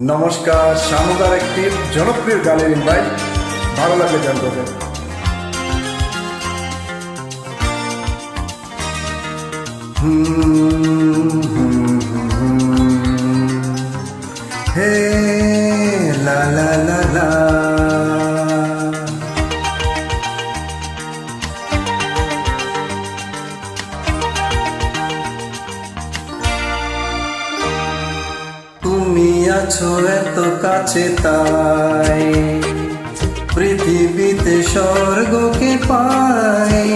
নমস্কার, শামুদার একটি জনপ্রিয় গানের ইনভাইট, ভালো লাগলে গান করবেন। হে লা লা লা লা, তুমি আছো এত কাছে তাই পৃথিবীতে স্বর্গকে পাই।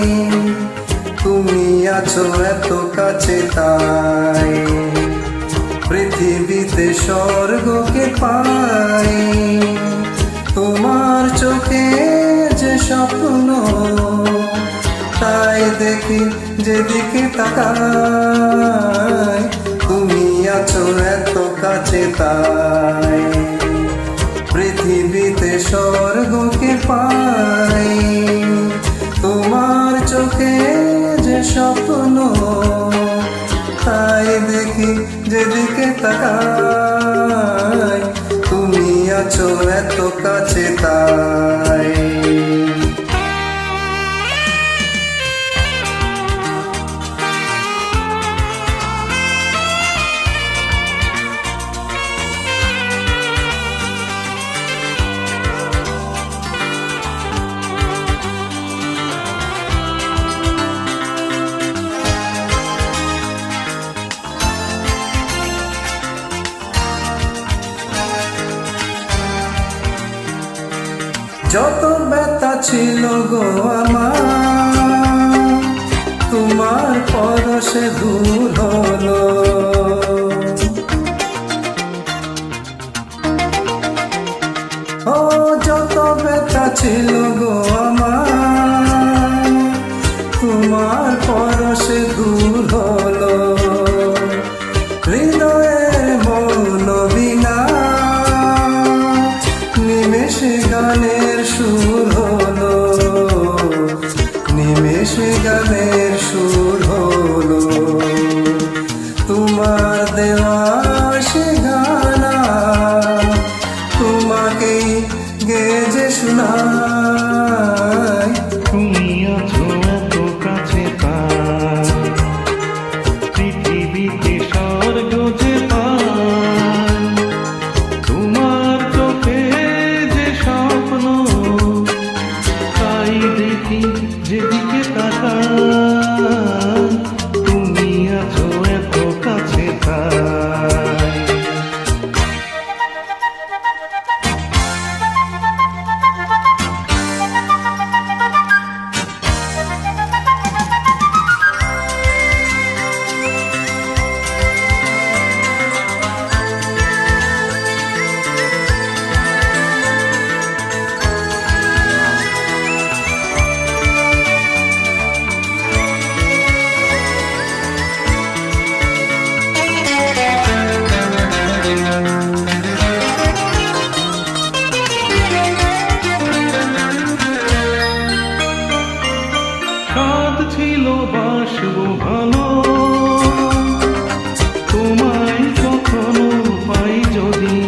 তুমি আছো এত কাছে তাই পৃথিবীতে স্বর্গকে পাই। তোমার চোখে যে স্বপ্ন তাই দেখি যেদিকে তাকাই। তুমি আছো এত কাছে তাই পৃথিবীতে স্বর্গকে পাই। তোমার চোখে যে স্বপ্ন তাই দেখি যেদিকে তাকাই। তুমি আছো এত কাছে তাই। যত ব্যথা ছিল গো আমার, তোমার পরশে দূর হলো। ও যত ব্যথা ছিল গো আমার, তোমার পরশে দূর হলো। হৃদয়ের মৌন বিনা নিমেষে গানের সুর হলো, নিমেষে গানের সুর হলো। তোমার দেওয়া সে গানা তোমাকেই গেয়ে শোনাই। তুমি আছো এত কাছে তাই পৃথিবীতে স্বর্গ যে পাই। তোমার চোখে যে স্বপ্ন তাই দেখি যেদিকে তাকাই। তুমি আছো এত কাছে তাই। ছিল বাসবো ভালো, তোমায় কখনো পাই যদি।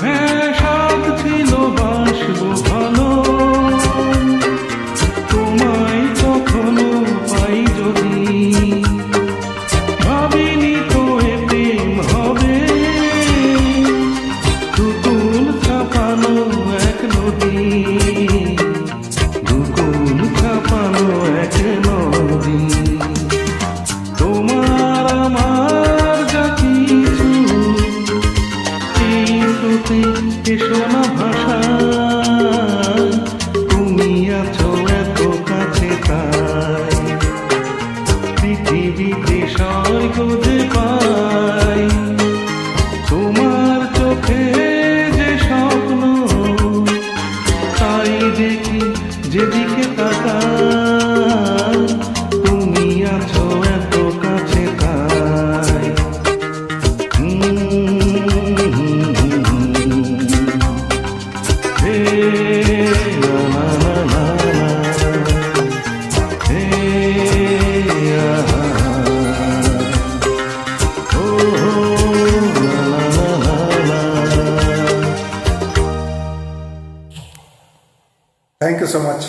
হ্যাঁ, সাধ ছিল বাসবো ভালো, তোমায় কখনো পাই যদি। ভাবিনি তো এ প্রেম হবে, দুকুল ছাপানো এক নদী, দুকুল ছাপানো এক নদী। তোমার আমার যা কিছু এই স্রোতে এসো না ভাষা। তুমি আছো এত কাছে তাই পৃথিবীতে স্বর্গ যে পাই। তোমার চোখে যে স্বপ্ন তাই দেখি যেদিকে তাকাই। তুমি আছো এত কাছে তাই। হে লা লা লা লা, হে আহা। Thank you so much.